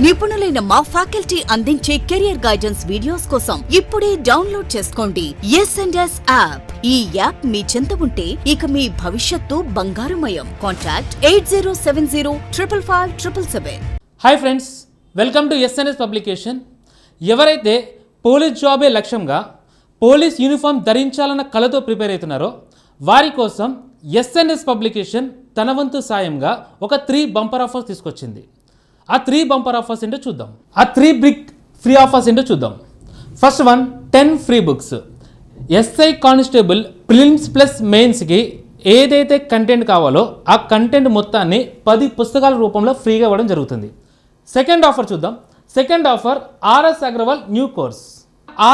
నిపుణులైన మా ఫ్యాకల్టీ అందించే కెరియర్ గైడెన్స్ వీడియోస్ కోసం ఇప్పుడే డౌన్లోడ్ చేసుకోండి S&S యాప్. ఈ యాప్ మీ చెంత ఉంటే ఇక మీ భవిష్యత్తు బంగారుమయం. Contact 8070555777. Hi friends, welcome to S&S publication. ఎవరైతే పోలీస్ జాబే లక్ష్యంగా పోలీస్ యూనిఫామ్ ధరించాలన్న కళతో ప్రిపేర్ అవుతున్నారో వారి కోసం S&S పబ్లికేషన్ తన వంతు సాయంగా ఒక 3 బంపర్ ఆఫర్స్ తీసుకొచ్చింది. ఆ 3 బంపర్ ఆఫర్స్ ఏంటో చూద్దాం. ఆ 3 బిగ్ ఫ్రీ ఆఫర్స్ ఏంటో చూద్దాం. First one, 10 free books. SI constable prelims plus మెయిన్స్కి ఏదైతే కంటెంట్ కావాలో ఆ కంటెంట్ మొత్తాన్ని 10 పుస్తకాల రూపంలో ఫ్రీగా ఇవ్వడం జరుగుతుంది. సెకండ్ ఆఫర్ చూద్దాం. Second offer RS Agarwal new course.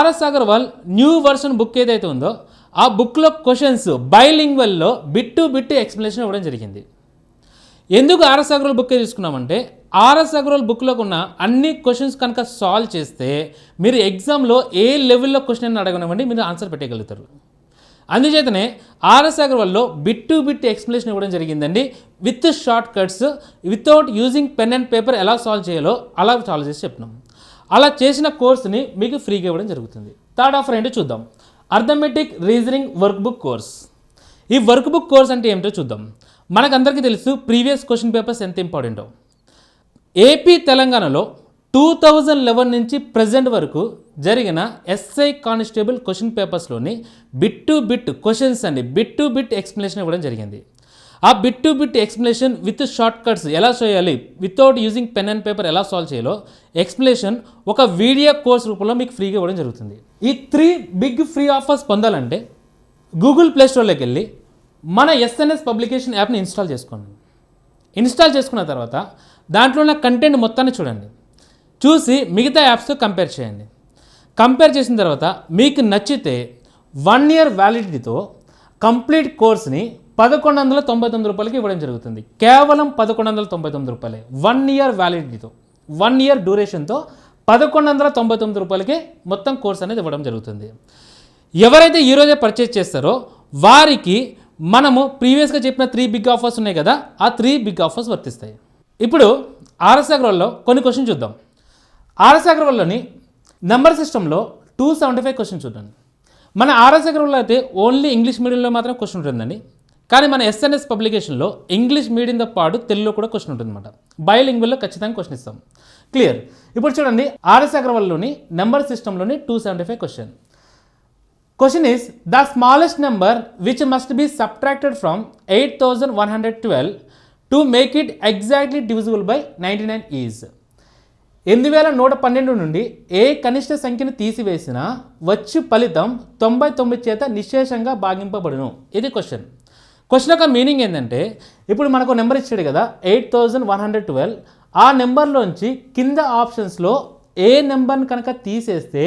RS Agarwal new version book ఏదైతే ఉందో ఆ బుక్లో క్వశ్చన్స్ బైలింగ్వల్లో బిట్ టు బిట్ ఎక్స్ప్లెనేషన్ ఇవ్వడం జరిగింది. ఎందుకు RS అగర్వాల్ బుక్ తీసుకున్నామంటే RS అగర్వాల్ బుక్లో ఉన్న అన్ని క్వశ్చన్స్ కనుక సాల్వ్ చేస్తే మీరు ఎగ్జామ్లో ఏ లెవెల్లో క్వశ్చన్ అడగనివ్వండి మీరు ఆన్సర్ పెట్టగలుగుతారు. అందుచేతనే RS అగర్వాల్లో బిట్ టు బిట్ ఎక్స్ప్లెనేషన్ ఇవ్వడం జరిగిందండి. With shortcuts, without using pen and paper ఎలా సాల్వ్ చేయాలో అలా సాల్వ్ చేసి చెప్తున్నాం. అలా చేసిన కోర్స్ని మీకు ఫ్రీగా ఇవ్వడం జరుగుతుంది. థర్డ్ ఆఫర్ ఏంటో చూద్దాం. Arithmetic reasoning work book course. ఈ వర్క్ బుక్ కోర్స్ అంటే ఏమిటో చూద్దాం. మనకందరికీ తెలుసు ప్రీవియస్ క్వశ్చన్ పేపర్స్ ఎంత ఇంపార్టెంటో. ఏపీ తెలంగాణలో 2011 నుంచి ప్రజెంట్ వరకు జరిగిన SI కానిస్టేబుల్ క్వశ్చన్ పేపర్స్లోని బిట్ టు బిట్ క్వశ్చన్స్ అండి, బిట్ టు బిట్ ఎక్స్ప్లెనేషన్ ఇవ్వడం జరిగింది. ఆ bit to bit explanation with shortcuts ఎలా చేయాలి, without using pen and paper ఎలా సాల్వ్ చేయాలో ఎక్స్ప్లెనేషన్ ఒక వీడియో కోర్స్ రూపంలో మీకు ఫ్రీగా ఇవ్వడం జరుగుతుంది. ఈ 3 బిగ్ ఫ్రీ ఆఫర్స్ పొందాలంటే గూగుల్ ప్లే స్టోర్లోకి వెళ్ళి మన S&S పబ్లికేషన్ యాప్ని ఇన్స్టాల్ చేసుకోండి. ఇన్స్టాల్ చేసుకున్న తర్వాత దాంట్లో ఉన్న కంటెంట్ మొత్తాన్ని చూడండి. చూసి మిగతా యాప్స్తో కంపేర్ చేయండి. కంపేర్ చేసిన తర్వాత మీకు నచ్చితే 1 ఇయర్ వ్యాలిడిటీతో కంప్లీట్ కోర్స్ని 1199 రూపాయలకి ఇవ్వడం జరుగుతుంది. కేవలం 1199 రూపాయలే. 1 ఇయర్ వ్యాలిడిటీతో, 1 ఇయర్ డ్యూరేషన్తో 1199 రూపాయలకి మొత్తం కోర్స్ అనేది ఇవ్వడం జరుగుతుంది. ఎవరైతే ఈరోజే పర్చేజ్ చేస్తారో వారికి మనము ప్రీవియస్గా చెప్పిన 3 బిగ్ ఆఫర్స్ ఉన్నాయి కదా, ఆ 3 బిగ్ ఆఫర్స్ వర్తిస్తాయి. ఇప్పుడు RS అగర్వాల్లో కొన్ని క్వశ్చన్ చూద్దాం. RS అగర్వాల్లోని నెంబర్ సిస్టంలో 275 క్వశ్చన్ చూడండి. మన RS అగర్వాల్లో అయితే ఓన్లీ ఇంగ్లీష్ మీడియంలో మాత్రం క్వశ్చన్ ఉంటుందండి. కానీ మన S&S పబ్లికేషన్లో ఇంగ్లీష్ మీడియంతో పాటు తెలుగులో కూడా క్వశ్చన్ ఉంటుందన్నమాట. బైలింగ్వల్లో ఖచ్చితంగా క్వశ్చన్ ఇస్తాం. క్లియర్. ఇప్పుడు చూడండి, RS అగర్వాల్లోని నెంబర్ సిస్టంలోని 275 క్వశ్చన్. Question is, the smallest number which must be subtracted from 8112 to make it exactly divisible by 99 is. 8112 నుండి ఏ కనిష్ట సంఖ్యను తీసివేసినా వచ్చి ఫలితం 99 చేత నిశ్శేషంగా భాగింపబడును. ఇది క్వశ్చన్. క్వశ్చన్ యొక్క మీనింగ్ ఏంటంటే, ఇప్పుడు మనకు నెంబర్ ఇచ్చాడు కదా 8112, ఆ నెంబర్లోంచి కింద ఆప్షన్స్లో ఏ నెంబర్ని కనుక తీసేస్తే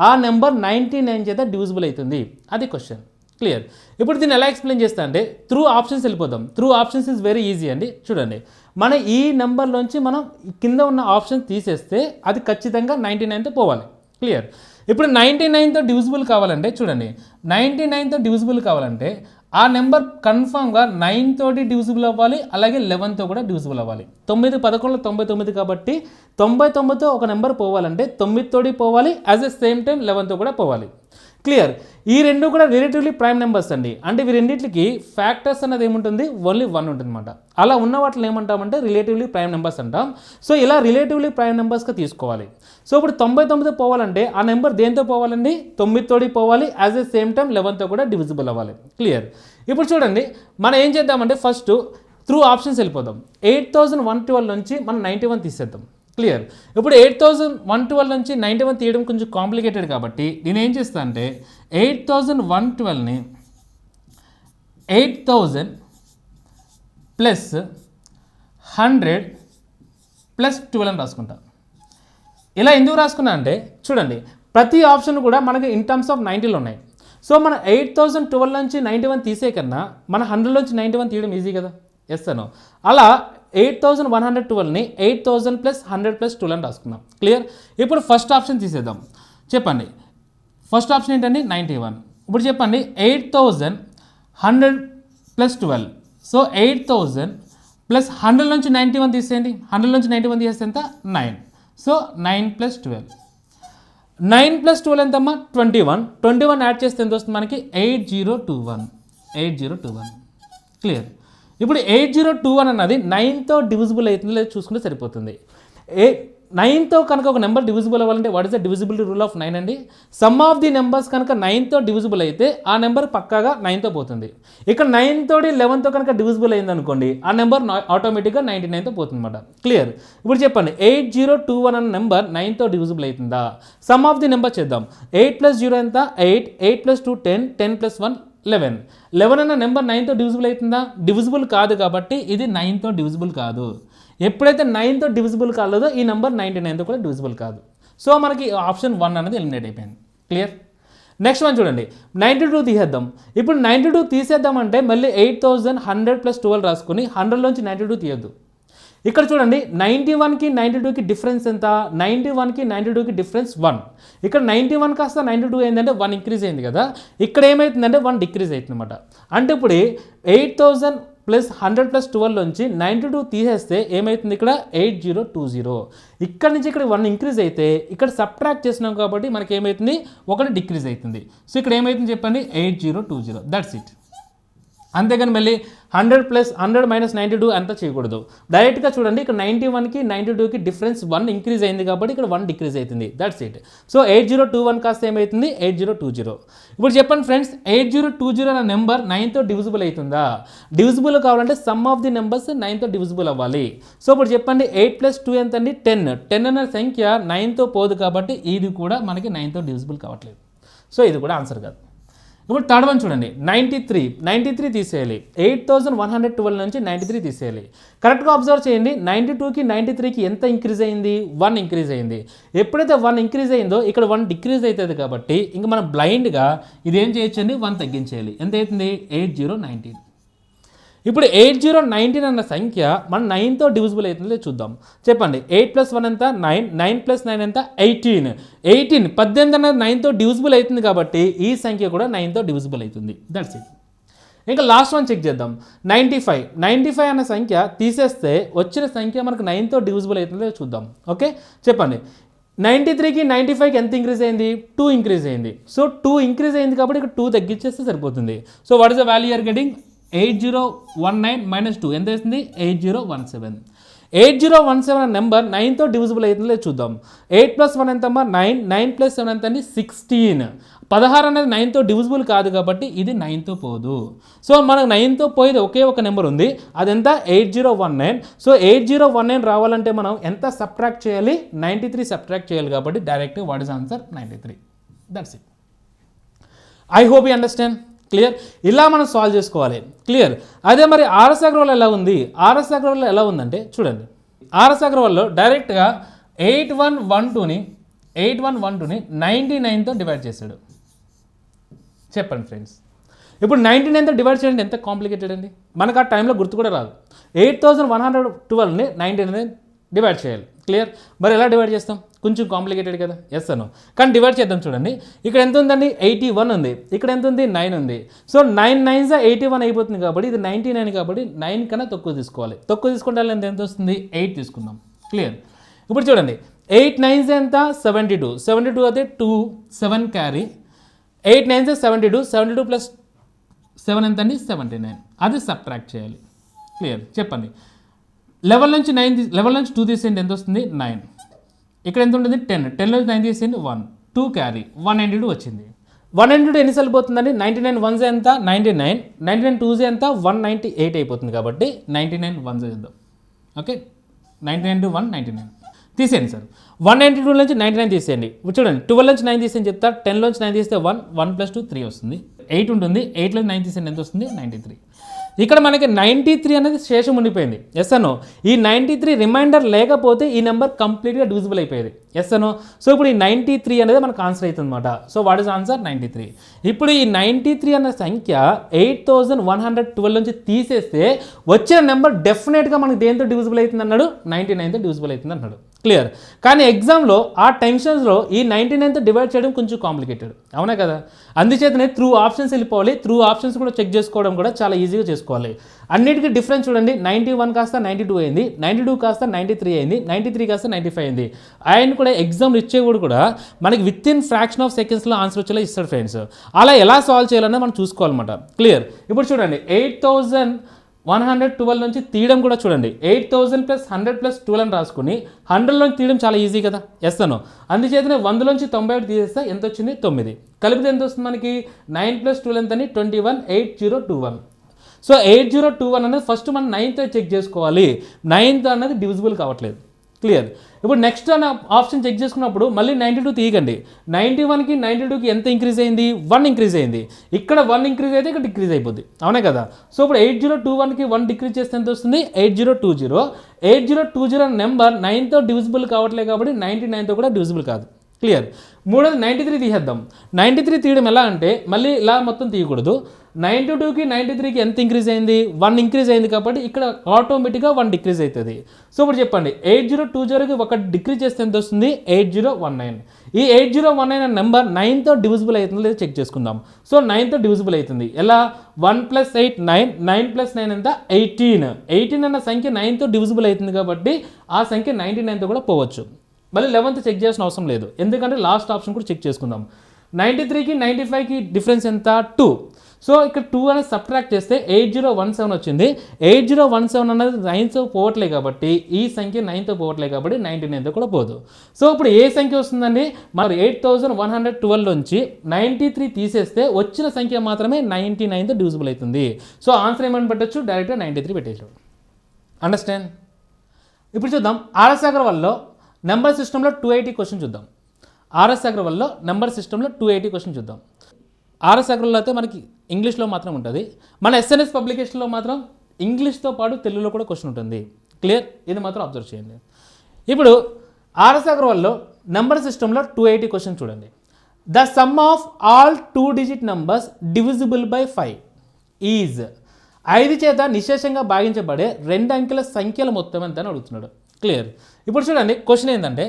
ఆ నెంబర్ 99 చేత డివిజిబుల్ అవుతుంది. అది క్వశ్చన్. క్లియర్. ఇప్పుడు దీన్ని ఎలా ఎక్స్ప్లెయిన్ చేస్తా అంటే త్రూ ఆప్షన్స్ వెళ్ళిపోదాం. Through options is very easy అండి. చూడండి, మన ఈ నెంబర్లోంచి మనం కింద ఉన్న ఆప్షన్ తీసేస్తే అది ఖచ్చితంగా 99తో పోవాలి. క్లియర్. ఇప్పుడు 99తో డివిజిబుల్ కావాలంటే చూడండి, 99తో డివిజిబుల్ కావాలంటే ఆ నెంబర్ కన్ఫామ్గా 9 తోటి డివిజిబుల్ అవ్వాలి, అలాగే 11తో కూడా డివిజిబుల్ అవ్వాలి. 9 11 99 కాబట్టి 99తో ఒక నెంబర్ పోవాలంటే 9 తోటి పోవాలి, యాజ్ ఎ సేమ్ టైం 11తో కూడా పోవాలి. క్లియర్. ఈ రెండు కూడా రిలేటివ్లీ ప్రైమ్ నెంబర్స్ అండి. అంటే ఇవి రెండింటికి ఫ్యాక్టర్స్ అన్నది ఏముంటుంది, ఓన్లీ 1 ఉంటుంది అనమాట. అలా ఉన్న వాటిని ఏమంటామంటే రిలేటివ్లీ ప్రైమ్ నెంబర్స్ అంటాం. సో ఇలా రిలేటివ్లీ ప్రైమ్ నెంబర్స్గా తీసుకోవాలి. సో ఇప్పుడు 99తో పోవాలంటే ఆ నెంబర్ దేంతో పోవాలండి, 9 తోటి పోవాలి, యాజ్ ఎ సేమ్ టైం 11తో కూడా డివిజిబుల్ అవ్వాలి. క్లియర్. ఇప్పుడు చూడండి, మనం ఏం చేద్దామంటే ఫస్ట్ త్రూ ఆప్షన్స్ వెళ్ళిపోదాం. 8112 నుంచి మనం 91 తీసేద్దాం. క్లియర్. ఇప్పుడు 8112 నుంచి 91 తీయడం కొంచెం కాంప్లికేటెడ్ కాబట్టి నేను ఏం చేస్తాను అంటే 8112ని 8000 ప్లస్ 100 ప్లస్ 12 అని రాసుకుంటా. ఇలా ఎందుకు రాసుకున్నా అంటే చూడండి, ప్రతి ఆప్షన్ కూడా మనకి ఇన్ టర్మ్స్ ఆఫ్ 90లో ఉన్నాయి. సో మన 8012 నుంచి 91 తీసే కన్నా మన 100 నుంచి 91 తీయడం ఈజీ కదా. ఎస్ అను. అలా 8112ని 8000 ప్లస్ 100 ప్లస్ 12 అని రాసుకున్నాం. క్లియర్. ఇప్పుడు ఫస్ట్ ఆప్షన్ తీసేద్దాం. చెప్పండి, ఫస్ట్ ఆప్షన్ ఏంటండి 91. ఇప్పుడు చెప్పండి 8100 ప్లస్ 12. సో 8000 ప్లస్ 100 నుంచి 91 తీసేయండి. 100 నుంచి 91 తీసేస్తే ఎంత 9. సో 9 + 12. 9 + 12 ఎంతమ్మా 21 యాడ్ చేస్తే ఎంత వస్తుంది మనకి 8021 క్లియర్. ఇప్పుడు 8021 అన్నది 9తో డివిజిబుల్ అవుతుంది లేదా చూసుకుంటే సరిపోతుంది. 9తో కనుక ఒక నెంబర్ డివిజిబుల్ అవ్వాలంటే what is the divisibility rule of 9 అండి? సమ్ ఆఫ్ ది నెంబర్స్ కనుక 9తో డివిజిబుల్ అయితే ఆ నెంబర్ పక్కాగా 9తో పోతుంది. ఇక్కడ 9 తోటి 11తో కనుక డివిజిబుల్ అయింది అనుకోండి, ఆ నెంబర్ ఆటోమేటిక్గా 99తో పోతుంది అనమాట. క్లియర్. ఇప్పుడు చెప్పండి 8021 అన్న నెంబర్ 9తో డివిజిబుల్ అవుతుందా? సమ్ ఆఫ్ ది నెంబర్ చేద్దాం. 8 + 0 ఎంత? 8 + 2 10 10 + 1 11 అన్న నెంబర్ 9తో డివిజిబుల్ అవుతుందా? డివిజిబుల్ కాదు కాబట్టి ఇది 9తో డివిజిబుల్ కాదు. ఎప్పుడైతే 9తో డివిజిబుల్ కాలేదో ఈ నెంబర్ 99తో కూడా డివిజిబుల్ కాదు. సో మనకి ఆప్షన్ 1 అనేది ఎలిమినేట్ అయిపోయింది. క్లియర్. నెక్స్ట్ వన్ చూడండి, 92 తీసేద్దాం. ఇప్పుడు 92 తీసేద్దామంటే మళ్ళీ 8100 + 12 రాసుకొని 100లోంచి 92 తీయద్దు. ఇక్కడ చూడండి 91కి 92కి డిఫరెన్స్ ఎంత? 91కి 92కి డిఫరెన్స్ 1. ఇక్కడ 91 కాస్త 92 ఏంటంటే 1 ఇంక్రీజ్ అయింది కదా, ఇక్కడ ఏమవుతుందంటే 1 డిక్రీజ్ అవుతుంది అనమాట. అంటే ఇప్పుడు 8000 + 100 + 12 నుంచి 92 తీసేస్తే ఏమవుతుంది? ఇక్కడ 8020. ఇక్కడ నుంచి ఇక్కడ 1 ఇంక్రీజ్ అయితే ఇక్కడ సబ్ట్రాక్ట్ చేసినాం కాబట్టి మనకి ఏమవుతుంది? 1 డిక్రీజ్ అవుతుంది. సో ఇక్కడ ఏమవుతుంది చెప్పండి? 8020. That's it. అంతేగాని మళ్ళీ 100 + 100 - 92 అంతా చేయకూడదు. డైరెక్ట్గా చూడండి, ఇక్కడ 91కి 92కి డిఫరెన్స్ 1 ఇంక్రీజ్ అయింది కాబట్టి ఇక్కడ 1 డిక్రీజ్ అవుతుంది. That's it. సో 8021 కాస్త ఏమవుతుంది? 8020. ఇప్పుడు చెప్పండి ఫ్రెండ్స్, 8020 అనే నెంబర్ 9తో డివిజిబుల్ అవుతుందా? డివిజిబుల్ కావాలంటే సమ్ ఆఫ్ ది నెంబర్స్ 9తో డివిజిబుల్ అవ్వాలి. సో ఇప్పుడు చెప్పండి 8 + 2 ఎంత అండి? 10 అనే సంఖ్య 9తో పోదు కాబట్టి ఇది కూడా మనకి 9తో డివిజిబుల్ కావట్లేదు. సో ఇది కూడా ఆన్సర్ కాదు. ఇప్పుడు థర్డ్ వన్ చూడండి, 93 తీసేయాలి. 8112 నుంచి 93 తీసేయాలి. కరెక్ట్గా అబ్జర్వ్ చేయండి, 92కి 93కి ఎంత ఇంక్రీజ్ అయింది? 1 ఇంక్రీజ్ అయింది. ఎప్పుడైతే 1 ఇంక్రీజ్ అయిందో ఇక్కడ 1 డిక్రీజ్ అవుతుంది కాబట్టి ఇంకా మనం బ్లైండ్గా ఇదేం చేయొచ్చండి? 1 తగ్గించేయాలి. ఎంత అవుతుంది? 8019. ఇప్పుడు 8019 అన్న సంఖ్య మన 9తో డివిజిబుల్ అవుతుందో చూద్దాం. చెప్పండి 8 + 1 ఎంత? 9. 9 + 9 ఎంత? 18. 18 అనేది 9తో డివిజిబుల్ అవుతుంది కాబట్టి ఈ సంఖ్య కూడా 9తో డివిజిబుల్ అవుతుంది. That's it. ఇంకా లాస్ట్ వన్ చెక్ చేద్దాం. 95 అన్న సంఖ్య తీసేస్తే వచ్చిన సంఖ్య మనకు 9తో డివిజిబుల్ అవుతుందో చూద్దాం. ఓకే చెప్పండి 93కి 95కి ఎంత ఇంక్రీజ్ అయింది? 2 ఇంక్రీజ్ అయింది. సో 2 ఇంక్రీజ్ అయింది కాబట్టి ఇక్కడ 2 తగ్గించేస్తే సరిపోతుంది. So what is the value you are getting? 8019 - 2 ఎంత వేస్తుంది? 8017. 8017 అనే నెంబర్ 9తో డివిజిబుల్ అవుతుందో చూద్దాం. 8 + 1 ఎంతమ్మా? 9. 9 + 7 ఎంత అండి? 16. 16 అనేది 9తో డివిజిబుల్ కాదు కాబట్టి ఇది 9తో పోదు. సో మనకు 9తో పోయేది ఒకే ఒక నెంబర్ ఉంది, అదెంత? 8019. సో 8019 రావాలంటే మనం ఎంత సబ్ట్రాక్ట్ చేయాలి? 93 సబ్ట్రాక్ట్ చేయాలి కాబట్టి direct what is answer? 93. That's it. I hope you understand. Clear. ఇలా మనం సాల్వ్ చేసుకోవాలి. క్లియర్. అదే మరి ఆర్ఎస్ అగర్వాల్ ఎలా ఉంది? ఆర్ఎస్ అగర్వాల్ ఎలా ఉందంటే చూడండి, ఆర్ఎస్ అగర్వాల్లో డైరెక్ట్గా 8112ని 99తో డివైడ్ చేశాడు. చెప్పండి ఫ్రెండ్స్, ఇప్పుడు 99తో డివైడ్ చేయండి ఎంత కాంప్లికేటెడ్ అండి? మనకు ఆ టైంలో గుర్తు కూడా రాదు. 8112ని 99 డివైడ్ చేయాలి. క్లియర్. మరి ఎలా డివైడ్ చేస్తాం? కొంచెం కాంప్లికేటెడ్ కదా. ఎస్ అను, కానీ డివైడ్ చేద్దాం. చూడండి ఇక్కడ ఎంత ఉందండి? 81 ఉంది. ఇక్కడ ఎంత ఉంది? 9 ఉంది. సో 9 9s 81 అయిపోతుంది కాబట్టి ఇది 99 కాబట్టి 9 కన్నా తక్కువ తీసుకోవాలి. తక్కువ తీసుకుంటే ఎంత వస్తుంది? 8 తీసుకుందాం. క్లియర్. ఇప్పుడు చూడండి 8 9s ఎంత? 72. 72 అయితే 2 7 క్యారీ. 8 9s 72. 72 + 7 ఎంత అండి? 79. అది సబ్ట్రాక్ట్ చేయాలి. క్లియర్. చెప్పండి 11 నుంచి 2 తీసేయండి ఎంత వస్తుంది? 9. ఇక్కడ ఎంత ఉంటుంది? 10. 10 నుంచి 9 తీసేయండి 1. 2 క్యారీ 192 వచ్చింది. 192 ఎన్నిసార్లు పోతుందండి? 99 1s ఎంత? 99. 99 2s ఎంత? 198 అయిపోతుంది కాబట్టి 99 1s చేద్దాం. ఓకే 99 to 1 99 తీసేయండి సార్. 192 నుంచి 99 తీసేయండి. చూడండి 12 నుంచి 9 తీసేయండి చెప్తా. 10 నుంచి 9 తీస్తే 1 1 + 2 3 వస్తుంది. 8 ఉంటుంది. 8 నుంచి 9 తీసేయండి ఎంత వస్తుంది? 93. ఇక్కడ మనకి 93 అనేది శేషం ఉండిపోయింది. ఎస్ అనో. ఈ 93 రిమైండర్ లేకపోతే ఈ నెంబర్ కంప్లీట్గా డివిజిబుల్ అయిపోయేది. ఎస్ అనో. సో ఇప్పుడు ఈ 93 అనేది మనకు ఆన్సర్ అవుతుంది అనమాట. So what is answer? 93. ఇప్పుడు ఈ 93 అన్న సంఖ్య 8112 నుంచి తీసేస్తే వచ్చిన నెంబర్ డెఫినెట్గా మనకి దేంతో డివిజిబుల్ అవుతుంది అన్నాడు? 99తో డివిజిబుల్ అవుతుంది అన్నాడు. క్లియర్. కానీ ఎగ్జామ్లో ఆ టెన్షన్స్లో ఈ 99తో డివైడ్ చేయడం కొంచెం కాంప్లికేటెడ్, అవునా కదా? అందుచేతనే త్రూ ఆప్షన్స్ వెళ్ళిపోవాలి. త్రూ ఆప్షన్స్ కూడా చెక్ చేసుకోవడం కూడా చాలా ఈజీగా చేసుకోవాలి. అన్నిటికీ డిఫరెన్స్ చూడండి, 91 కాస్త 92 అయింది, 92 కాస్త 93 అయింది, 93 కాస్త 95 అయింది. ఆయన కూడా ఎగ్జామ్లు ఇచ్చేవాడు కూడా మనకి విత్ ఇన్ ఫ్రాక్షన్ ఆఫ్ సెకండ్స్లో ఆన్సర్ వచ్చేలా ఇస్తాడు ఫ్రెండ్స్. అలా ఎలా సాల్వ్ చేయాలన్నా మనం చూసుకోవాలన్నమాట. క్లియర్. ఇప్పుడు చూడండి 8112 నుంచి తీయడం కూడా చూడండి, 8000 + 100 + 12 అని రాసుకుని 100లోంచి తీయడం చాలా ఈజీ కదా, ఎస్తాను. అందుచేతనే 100లోంచి 91 తీసేస్తే ఎంత వచ్చింది? 9. కలిపితే ఎంత వస్తుంది మనకి? 9 + 12 ఎంత అని? 21, 8021. సో 8021 అనేది ఫస్ట్ మనం 9తో చెక్ చేసుకోవాలి. 9తో అన్నది డివిజిబుల్ కావట్లేదు. క్లియర్. ఇప్పుడు నెక్స్ట్ అన్న ఆప్షన్ చెక్ చేసుకున్నప్పుడు మళ్ళీ 92 తీయకండి. 91కి 92కి ఎంత ఇంక్రీజ్ అయింది? 1 ఇంక్రీజ్ అయింది. ఇక్కడ 1 ఇంక్రీజ్ అయితే ఇక్కడ డిక్రీజ్ అయిపోద్ది, అవునే కదా. సో ఇప్పుడు 8021కి 1 డిక్రీజ్ చేస్తే ఎంత వస్తుంది? 8020. 8020 నెంబర్ 9తో డివిజిబుల్ కావట్లేదు కాబట్టి 99తో కూడా డివిజిబుల్ కాదు. క్లియర్. మూడోది 93 తీసేద్దాం. 93 తీయడం ఎలా అంటే మళ్ళీ ఇలా మొత్తం తీయకూడదు. 92కి 93కి ఎంత ఇంక్రీజ్ అయింది? 1 ఇంక్రీజ్ అయింది కాబట్టి ఇక్కడ ఆటోమేటిక్గా 1 డిక్రీజ్ అవుతుంది. సో ఇప్పుడు చెప్పండి, 8020కి 1 డిక్రీజ్ చేస్తే ఎంత వస్తుంది? 8019. ఈ 8019 అనే నెంబర్ 9తో డివిజిబుల్ అవుతుందో లేదో చెక్ చేసుకుందాం. సో 9తో డివిజిబుల్ అవుతుంది. ఎలా? 1 + 8 9, 9 + 9 ఎంత? 18. 18 అన్న సంఖ్య 9తో డివిజిబుల్ అవుతుంది కాబట్టి ఆ సంఖ్య 99తో కూడా పోవచ్చు. మళ్ళీ 11th చెక్ చేయాల్సిన అవసరం లేదు, ఎందుకంటే లాస్ట్ ఆప్షన్ కూడా చెక్ చేసుకుందాం. 93కి 95కి డిఫరెన్స్ ఎంత? 2. సో ఇక్కడ 2 అనేది సబ్ట్రాక్ట్ చేస్తే 8017 వచ్చింది. 8017 అనేది 9తో పోవట్లేదు కాబట్టి ఈ సంఖ్య 9తో పోవట్లేదు కాబట్టి 99తో కూడా పోదు. సో ఇప్పుడు ఏ సంఖ్య వస్తుందండి? మరి 8112 నుంచి 93 తీసేస్తే వచ్చిన సంఖ్య మాత్రమే 99తో డివిజిబుల్ అవుతుంది. సో ఆన్సర్ ఏమని పెట్టచ్చు? డైరెక్ట్గా 93 పెట్టేసాడు. అండర్స్టాండ్? ఇప్పుడు చూద్దాం ఆర్ఎస్ అగర్వాల్లో నెంబర్ సిస్టంలో 280 క్వశ్చన్ చూద్దాం. ఆర్ఎస్ అగర్వాల్లో నెంబర్ సిస్టంలో 280 క్వశ్చన్ చూద్దాం. ఆర్ఎస్ అగర్వాల్లో అయితే మనకి ఇంగ్లీష్లో మాత్రం ఉంటుంది. మన ఎస్ఎన్ఎస్ పబ్లికేషన్లో మాత్రం ఇంగ్లీష్తో పాటు తెలుగులో కూడా క్వశ్చన్ ఉంటుంది. క్లియర్. ఇది మాత్రం అబ్జర్వ్ చేయండి. ఇప్పుడు ఆర్ఎస్ అగర్వాల్లో నెంబర్ సిస్టంలో 280 క్వశ్చన్ చూడండి. The sum of all 2 digit numbers divisible by 5 is 5 చేత నిశేషంగా భాగించబడే 2 అంకెల సంఖ్యల మొత్తం ఎంత అని అడుగుతున్నాడు. క్లియర్. ఇప్పుడు చూడండి క్వశ్చన్ ఏంటంటే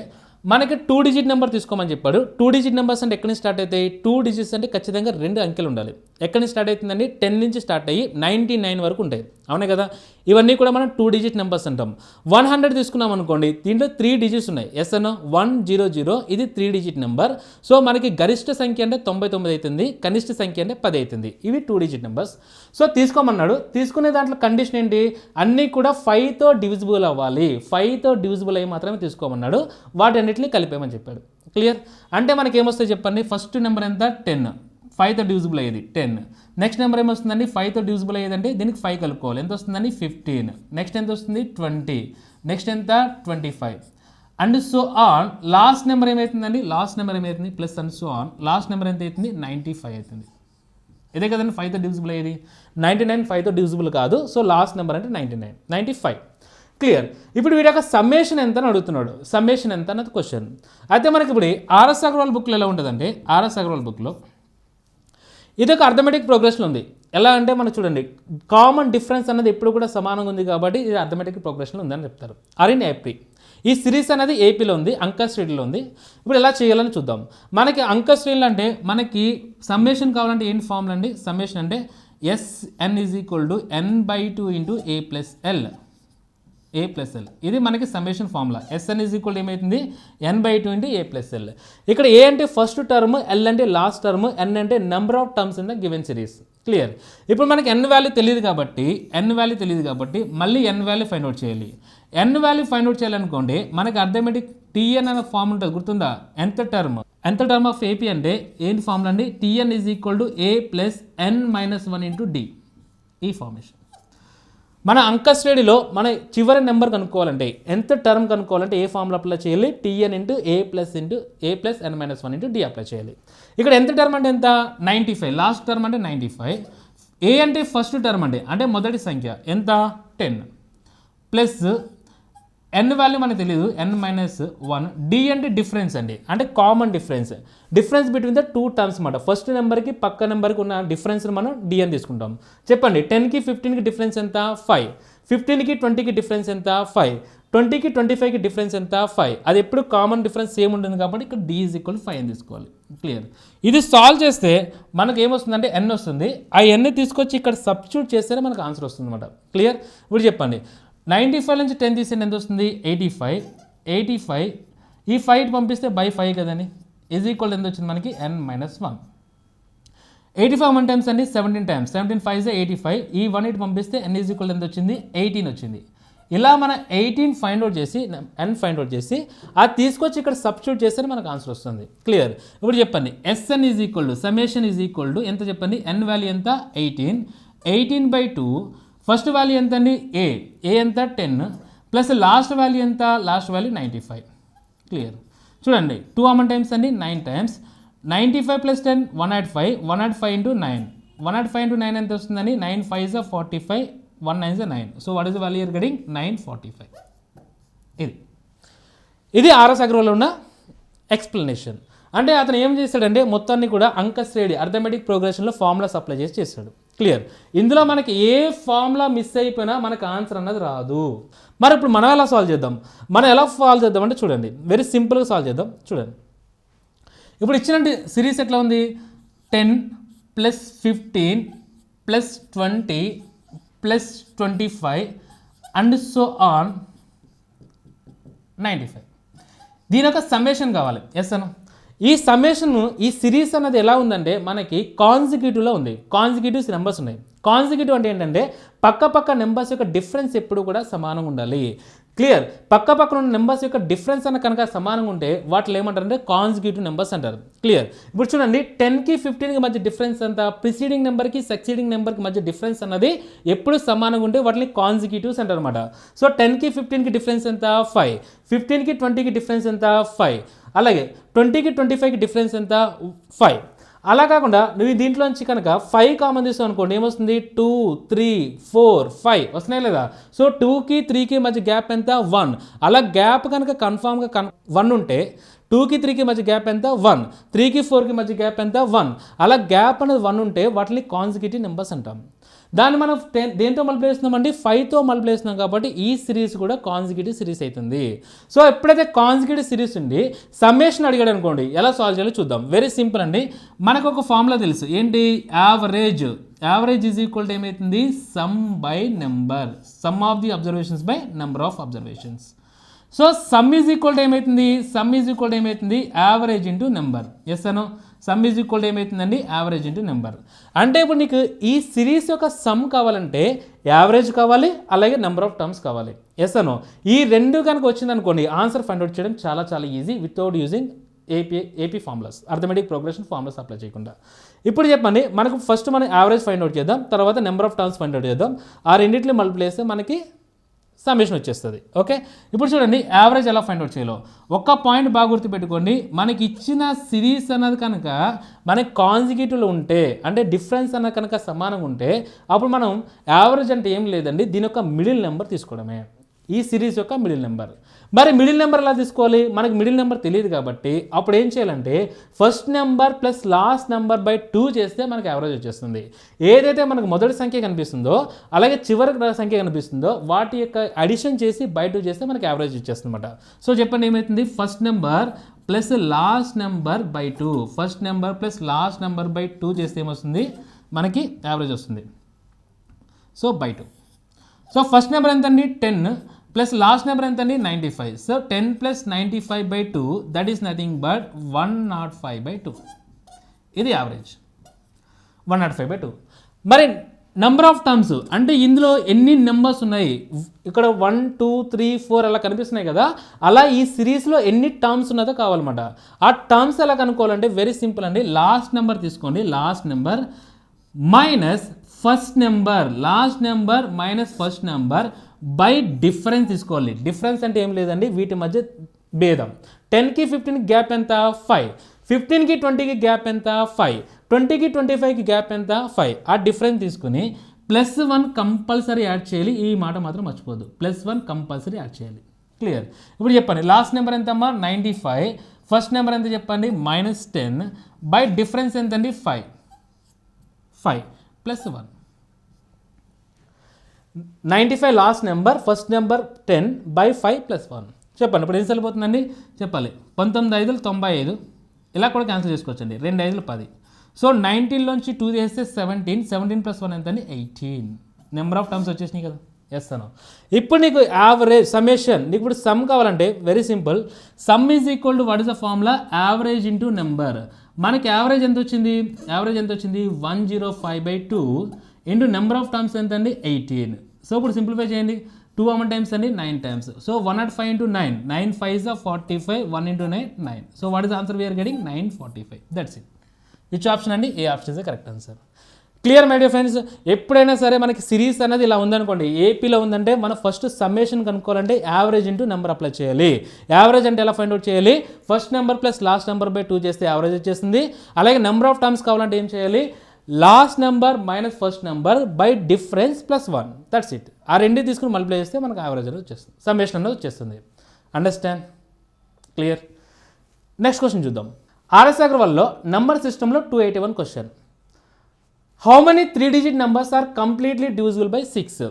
మనకి 2 డిజిట్ నెంబర్ తీసుకోమని చెప్పాడు. 2 డిజిట్ నెంబర్స్ అంటే ఎక్కడి నుంచి స్టార్ట్ అవుతాయి? 2 డిజిట్స్ అంటే ఖచ్చితంగా 2 అంకెలు ఉండాలి. ఎక్కడి నుంచి స్టార్ట్ అవుతుందండి? 10 నుంచి స్టార్ట్ అయ్యి 99 వరకు ఉంటాయి, అవునే కదా. ఇవన్నీ కూడా మనం 2 డిజిట్ నెంబర్స్ అంటాం. 100 తీసుకున్నాం అనుకోండి, దీంట్లో 3 డిజిట్స్ ఉన్నాయి. ఎస్ అన్న 100, ఇది 3 డిజిట్ నెంబర్. సో మనకి గరిష్ట సంఖ్య అంటే 99 అవుతుంది, కనిష్ట సంఖ్య అంటే 10 అవుతుంది. ఇవి 2 డిజిట్ నెంబర్స్. సో తీసుకోమన్నాడు. తీసుకునే దాంట్లో కండిషన్ ఏంటి? అన్నీ కూడా 5తో డివిజిబుల్ అవ్వాలి. 5తో డివిజిబుల్ అయ్యి మాత్రమే తీసుకోమన్నాడు. వాటన్నిటిని కలిపేమని చెప్పాడు. క్లియర్. అంటే మనకి ఏమొస్తాయి చెప్పండి? ఫస్ట్ నెంబర్ ఎంత? 10. 5తో డివిజిబుల్ అయ్యేది 10. నెక్స్ట్ నెంబర్ ఏమొస్తుందండి? 5తో డివిజిబుల్ అయ్యేదంటే దీనికి 5 కలుపుకోవాలి. ఎంత వస్తుందండి? 15. నెక్స్ట్ ఎంత వస్తుంది? 20. నెక్స్ట్ ఎంత? 25. And so on. Last number ఏమవుతుందండి? లాస్ట్ నెంబర్ ఏమవుతుంది? Plus and so on. Last number ఎంత అవుతుంది? 95 అవుతుంది. ఇదే కదండి 5తో డివిజిబుల్ అయ్యేది. 99 5తో డివిజిబుల్ కాదు. సో లాస్ట్ నెంబర్ అంటే 99, 95. క్లియర్. ఇప్పుడు వీడి యొక్క సమ్మేషన్ ఎంత అని అడుగుతున్నాడు. సమ్మేషన్ ఎంత అన్నది క్వశ్చన్. అయితే మనకి ఇప్పుడు ఆర్ఎస్ అగర్వాల్ బుక్లో ఎలా ఉంటుందంటే, ఆర్ఎస్ అగర్వాల్ బుక్లో ఇది ఒక అర్థమెటిక్ ప్రోగ్రెషన్ ఉంది. ఎలా అంటే మనం చూడండి, కామన్ డిఫరెన్స్ అన్నది ఎప్పుడు కూడా సమానంగా ఉంది కాబట్టి ఇది అర్థమెటిక్ ప్రోగ్రెషన్లో ఉందని చెప్తారు. Are in AP. ఈ సిరీస్ అనేది ఏపీలో ఉంది, అంక శ్రేణిలో ఉంది. ఇప్పుడు ఎలా చేయాలని చూద్దాం. మనకి అంక శ్రేణులు అంటే మనకి సమ్మేషన్ కావాలంటే ఏంటి ఫార్ములా అండి? సమ్మేషన్ అంటే SN = n/2 × a + l. a + l ఇది మనకి సమ్మేషన్ ఫార్ములా. SN = ఏమవుతుంది? n/2 × a + l. ఇక్కడ a అంటే ఫస్ట్ టర్మ్, l అంటే లాస్ట్ టర్మ్, n అంటే number of terms in the given series. Clear. ఇప్పుడు మనకి n వాల్యూ తెలియదు కాబట్టి మళ్ళీ n వాల్యూ ఫైండ్ అవుట్ చేయాలి. n వాల్యూ ఫైండ్ అవుట్ చేయాలనుకోండి, మనకి అర్థమెటిక్ Tn అనే ఫార్మ్ ఉంటుంది, గుర్తుందా? nth టర్మ్ ఆఫ్ AP అంటే ఏంటి ఫార్ములా అండి? Tn = a + n - 1 × d. ఈ ఫార్మేషన్ మన అంక శ్రేణిలో మన చివరి నెంబర్ కనుక్కోవాలంటే, nth టర్మ్ కనుక్కోవాలంటే ఏ ఫార్ములా అప్లై చేయాలి? Tn × a + n - 1 × d apply చేయాలి. ఇక్కడ nth టర్మ్ అంటే ఎంత? 95. లాస్ట్ టర్మ్ అంటే 95. a అంటే ఫస్ట్ టర్మ్ అంటే మొదటి సంఖ్య ఎంత? 10 ప్లస్ n వాల్యూ మనకు తెలియదు, n - 1. d అంటే డిఫరెన్స్ అండి, అంటే common difference between the 2 terms అన్నమాట. ఫస్ట్ నెంబర్కి పక్క నెంబర్కి ఉన్న డిఫరెన్స్ మనం d అని తీసుకుంటాం. చెప్పండి, 10కి 15కి డిఫరెన్స్ ఎంత? 5. 15కి 20కి డిఫరెన్స్ ఎంత? 5. 20కి 25కి డిఫరెన్స్ ఎంత 5. అది ఎప్పుడు కామన్ డిఫరెన్స్ సేమ్ ఉంటుంది కాబట్టి ఇక్కడ d ఈజ్ ఈక్వల్ 5 అని తీసుకోవాలి. క్లియర్. ఇది సాల్వ్ చేస్తే మనకు ఏమొస్తుందంటే n వస్తుంది. ఆ n తీసుకొచ్చి ఇక్కడ సబ్స్టిట్యూట్ చేస్తేనే మనకు ఆన్సర్ వస్తుంది అనమాట. క్లియర్. ఇప్పుడు చెప్పండి 95 నుంచి 10 తీస్తే ఎంత వస్తుంది 85 ఈ 5 పంపిస్తే బై 5 కదండి ఈజ్ ఈక్వల్ ఎంత వచ్చింది మనకి n-1. 85 1 టైమ్స్ అండి 17 టైమ్స్ 17 5 85 ఈ 1 8 పంపిస్తే n ఈజ్ ఈక్వల్ ఎంత వచ్చింది 18 వచ్చింది. ఇలా మనం 18 ఫైండ్ అవుట్ చేసి n ఫైండ్ అవుట్ చేసి అది తీసుకొచ్చి ఇక్కడ సబ్స్టిట్యూట్ చేస్తే మనకు ఆన్సర్ వస్తుంది. క్లియర్. ఇప్పుడు చెప్పండి Sn is equal to summation is equal to ఎంత చెప్పండి n వాల్యూ ఎంత 18/2 ఫస్ట్ వాల్యూ ఎంత అండి ఏ ఎంత 10 ప్లస్ లాస్ట్ వాల్యూ ఎంత లాస్ట్ వాల్యూ 95. క్లియర్. చూడండి 2 అమౌన్ టైమ్స్ అండి 9 టైమ్స్ 95 ప్లస్ 10 105 105 ఇంటూ 9 105 ఇంటూ 9 ఎంత వస్తుందని 9 5 45 1 9 9. So what is the value you're getting 945. ఇది ఆర్ఎస్ అగర్వాల్ ఉన్న ఎక్స్ప్లెనేషన్. అంటే అతను ఏం చేశాడంటే మొత్తాన్ని కూడా అంక శ్రేణి అర్థమెటిక్ ప్రోగ్రెషన్లో ఫార్ములాస్ అప్లై చేసి చేశాడు. క్లియర్. ఇందులో మనకి ఏ ఫార్ములా మిస్ అయిపోయినా మనకు ఆన్సర్ అన్నది రాదు. మరి ఇప్పుడు మనం ఎలా సాల్వ్ చేద్దాం, మనం ఎలా సాల్వ్ చేద్దాం అంటే చూడండి వెరీ సింపుల్గా సాల్వ్ చేద్దాం. చూడండి ఇప్పుడు ఇచ్చిన సిరీస్ ఎట్లా ఉంది 10 plus 15 plus 20 plus 25 and so on 95. దీని యొక్క సమ్మేషన్ కావాలి. ఎస్ అను ఈ సమ్మేషన్ ఈ సిరీస్ అన్నది ఎలా ఉందంటే మనకి కాన్సిక్యూటివ్లో ఉంది. కాన్సిక్యూటివ్స్ నెంబర్స్ ఉన్నాయి. కాన్సిక్యూటివ్ అంటే ఏంటంటే పక్క నెంబర్స్ యొక్క డిఫరెన్స్ ఎప్పుడు కూడా సమానంగా ఉండాలి. క్లియర్. పక్కన ఉన్న నెంబర్స్ యొక్క డిఫరెన్స్ అన్న కనుక సమానంగా ఉంటే వాటిలో ఏమంటారంటే కాన్సిక్యూటివ్ నెంబర్స్ అంటారు. క్లియర్. ఇప్పుడు చూడండి 10కి 15కి మధ్య డిఫరెన్స్ అంతా ప్రిసీడింగ్ నెంబర్కి సక్సీడింగ్ నెంబర్కి మధ్య డిఫరెన్స్ అన్నది ఎప్పుడు సమానంగా ఉంటే వాటిని కాన్సిక్యూటివ్స్ అంటారు అనమాట. సో 10కి 15కి డిఫరెన్స్ ఎంత 5, 15కి 20కి డిఫరెన్స్ ఎంత 5, అలాగే 20కి 25కి డిఫరెన్స్ ఎంత 5. అలా కాకుండా నువ్వు దీంట్లోంచి కనుక 5 కామన్ తీసావు అనుకోండి ఏమొస్తుంది 2 3 4 5 వస్తున్నాయి లేదా. సో 2కి 3కి మధ్య గ్యాప్ ఎంత 1. అలా గ్యాప్ కనుక కన్ఫామ్గా 1 ఉంటే 2కి 3కి మధ్య గ్యాప్ ఎంత 1, 3కి 4కి మధ్య గ్యాప్ ఎంత 1. అలా గ్యాప్ అనేది 1 ఉంటే వాటిని కాన్సిక్యూటివ్ నెంబర్స్ అంటాం. దాన్ని మనం దేంతో మల్టిప్లై చేస్తున్నామండి 5తో మల్టిప్లై చేస్తున్నాం కాబట్టి ఈ సిరీస్ కూడా కాన్సిక్యూటివ్ సిరీస్ అవుతుంది. సో ఎప్పుడైతే కాన్సిక్యూటివ్ సిరీస్ ఉండి సమ్మేషన్ అడిగాడు అనుకోండి ఎలా సాల్వ్ చేయాలో చూద్దాం. వెరీ సింపుల్ అండి. మనకు ఒక ఫార్ములా తెలుసు ఏంటి యావరేజ్ ఈజ్ ఈక్వల్ టు ఏమవుతుంది sum by number, sum of the observations by number of observations. So sum is equal to ఏమవుతుంది యావరేజ్ ఇంటూ నెంబర్. ఎస్ అను సమ్ ఈజ్ ఈక్వల్ టు ఏమవుతుందండి average into number. అంటే ఇప్పుడు నీకు ఈ series యొక్క some కావాలంటే యావరేజ్ కావాలి అలాగే నెంబర్ ఆఫ్ టర్మ్స్ కావాలి. ఎస్ అను ఈ రెండు కనుక వచ్చిందనుకోండి ఆన్సర్ ఫైండ్ అవుట్ చేయడం చాలా easy without using AP formulas arithmetic progression formulas apply చేయకుండా. ఇప్పుడు చెప్పండి మనకు ఫస్ట్ మనం యావరేజ్ ఫైండ్ అవుట్ చేద్దాం, తర్వాత number of terms find out చేద్దాం. ఆ రెండింటిని మల్టిప్లై చేస్తే మనకి సమ్మేషన్ వచ్చేస్తుంది. ఓకే. ఇప్పుడు చూడండి యావరేజ్ ఎలా ఫైండ్ అవుట్ చేయాలో ఒక్క పాయింట్ బాగా గుర్తుపెట్టుకోండి. మనకి ఇచ్చిన సిరీస్ అన్నది కనుక మనకి కాన్సిక్యూటివ్లో ఉంటే అంటే డిఫరెన్స్ అన్నది కనుక సమానంగా ఉంటే అప్పుడు మనం యావరేజ్ అంటే ఏం లేదండి దీని యొక్క మిడిల్ నెంబర్ తీసుకోవడమే, ఈ సిరీస్ యొక్క మిడిల్ నెంబర్. మరి మిడిల్ నెంబర్ ఎలా తీసుకోవాలి, మనకి మిడిల్ నెంబర్ తెలియదు కాబట్టి అప్పుడు ఏం చేయాలంటే first number plus last number by 2 చేస్తే మనకి యావరేజ్ వచ్చేస్తుంది. ఏదైతే మనకు మొదటి సంఖ్య కనిపిస్తుందో అలాగే చివరి సంఖ్య కనిపిస్తుందో వాటి యొక్క అడిషన్ చేసి బై 2 చేస్తే మనకి యావరేజ్ వచ్చేస్తుంది అనమాట. సో చెప్పండి ఏమవుతుంది first number plus last number by 2, first number plus last number by 2 చేస్తే ఏమొస్తుంది మనకి యావరేజ్ వస్తుంది. So by 2. So first number ఎంతండి 10 ప్లస్ లాస్ట్ నెంబర్ ఎంతండి 95. So 10 plus 95 by 2 that is nothing but 105 by 2. ఇది యావరేజ్ 105 బై 2. మరి number of terms అంటే ఇందులో ఎన్ని నెంబర్స్ ఉన్నాయి ఇక్కడ 1 2 3 4 అలా కనిపిస్తున్నాయి కదా, అలా ఈ సిరీస్లో ఎన్ని టర్మ్స్ ఉన్నదో కావాలన్నమాట. ఆ టర్మ్స్ ఎలా కనుక్కోవాలంటే వెరీ సింపుల్ అండి. లాస్ట్ నెంబర్ తీసుకోండి, last number minus first number, last number minus first number by difference తీసుకోవాలి. డిఫరెన్స్ అంటే ఏం లేదండి వీటి మధ్య భేదం. 10కి 15కి గ్యాప్ ఎంత 5, 15కి 20కి గ్యాప్ ఎంత 5, 20కి 25కి గ్యాప్ ఎంత 5. ఆ డిఫరెన్స్ తీసుకుని +1 కంపల్సరీ యాడ్ చేయాలి. ఈ మాట మాత్రం మర్చిపోద్దు, +1 కంపల్సరీ యాడ్ చేయాలి. క్లియర్. ఇప్పుడు చెప్పండి లాస్ట్ నెంబర్ ఎంత అమ్మా 95, ఫస్ట్ నెంబర్ ఎంత చెప్పండి -10 బై డిఫరెన్స్ ఎంతండి 5 +1. 95 last number, first number 10 by 5 + 1. చెప్పండి ఇప్పుడు ఏం సరిపోతుందండి చెప్పాలి. 19 5 95, ఇలా కూడా క్యాన్సిల్ చేసుకోవచ్చండి. 2 5 10. సో 19లోంచి 2 చేస్తే 17, 17 + 1 ఎంతండి 18. నెంబర్ ఆఫ్ టర్మ్స్ వచ్చేసినాయి కదా. ఎస్ అను. ఇప్పుడు నీకు యావరేజ్ సమ్మేషన్, నీకు ఇప్పుడు సమ్ కావాలంటే very simple. Some is equal to what is the formula, average into number. మనకి యావరేజ్ ఎంత వచ్చింది, 105/2 ఇంటూ నెంబర్ ఆఫ్ టర్మ్స్ ఎంత అండి 18. సో ఇప్పుడు సింప్లిఫై చేయండి. 2 how many times అండి 9 times. So 105 into 9, 9 5s are 45, 1 into 9 9. So what is answer we are getting 945. That's it. Which option అండి, A option is the correct answer. Clear my dear friends. ఎప్పుడైనా సరే మనకి series అనేది ఇలా ఉందనుకోండి, ఏపీలో ఉందంటే మనం ఫస్ట్ సమ్మేషన్ కనుక్కోవాలంటే యావరేజ్ ఇంటూ నెంబర్ అప్లై చేయాలి. యావరేజ్ అంటే ఎలా ఫైండ్ అవుట్ చేయాలి, first number plus last number by 2 చేస్తే యావరేజ్ వచ్చేస్తుంది. అలాగే నెంబర్ ఆఫ్ టర్మ్స్ కావాలంటే ఏం చేయాలి, last number minus first number by difference +1. That's it. ఆ రెండు తీసుకుని మల్టిప్లై చేస్తే మనకు యావరేజ్ అనేది వచ్చేస్తుంది, సమ్మేషన్ అనేది వచ్చేస్తుంది. Understand, clear. నెక్స్ట్ క్వశ్చన్ చూద్దాం. ఆర్ఎస్ అగర్వాల్లో నంబర్ సిస్టంలో 281 question. How many 3-digit numbers are completely divisible by 6?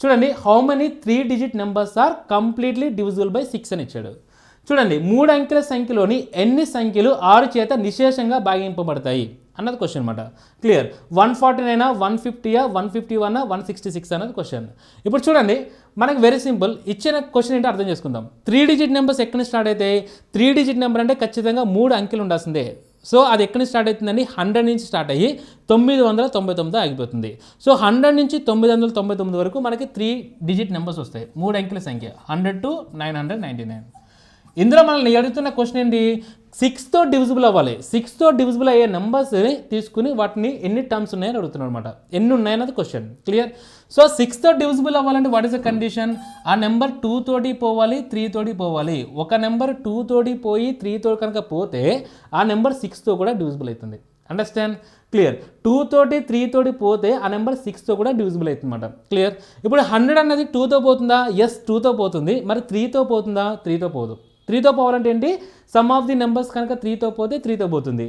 చూడండి, how many 3-digit numbers are completely divisible by 6 అని ఇచ్చాడు. చూడండి, 3 అంకెల సంఖ్యలోని ఎన్ని సంఖ్యలు 6 చేత నిశేషంగా భాగింపబడతాయి అన్నది క్వశ్చన్ అనమాట. క్లియర్. 149, 150, 151, 166 అన్నది క్వశ్చన్. ఇప్పుడు చూడండి, మనకి వెరీ సింపుల్. ఇచ్చిన క్వశ్చన్ ఏంటో అర్థం చేసుకుందాం. 3-digit నెంబర్స్ ఎక్కడి నుంచి స్టార్ట్ అవుతాయి, 3-digit నెంబర్ అంటే ఖచ్చితంగా 3 అంకెలు ఉండాల్సిందే. సో అది ఎక్కడి నుంచి స్టార్ట్ అవుతుందండి, 100 నుంచి స్టార్ట్ అయ్యి 999 ఆగిపోతుంది. సో 100 నుంచి 999 వరకు మనకి 3-digit నెంబర్స్ వస్తాయి, 3 అంకెల సంఖ్య, 100 to 999. ఇందులో మనల్ని అడుగుతున్న క్వశ్చన్ ఏంటి, 6తో డివిజిబుల్ అవ్వాలి. 6తో డివిజిబుల్ అయ్యే నెంబర్స్ని తీసుకుని వాటిని ఎన్ని టర్మ్స్ ఉన్నాయని అడుగుతున్నాడు అనమాట. ఎన్ని ఉన్నాయన్నది క్వశ్చన్. క్లియర్. సో 6తో డివిజిబుల్ అవ్వాలంటే వాట్ ఈస్ ద కండిషన్, ఆ నెంబర్ 2 తోటి పోవాలి, 3 తోటి పోవాలి. ఒక నెంబర్ 2 తోటి పోయి 3తో కనుక పోతే ఆ నెంబర్ 6తో కూడా డివిజిబుల్ అవుతుంది. Understand, clear. 2 తోటి 3 తోటి పోతే ఆ నెంబర్ 6తో కూడా డివిజిబుల్ అవుతుంది అనమాట. క్లియర్. ఇప్పుడు 100 అన్నది 2తో పోతుందా, ఎస్ 2తో పోతుంది. మరి 3తో పోతుందా, 3తో పోదు. 3తో పోవాలంటే ఏంటి, సమ్ ఆఫ్ ది నెంబర్స్ కనుక 3తో పోతే 3తో పోతుంది.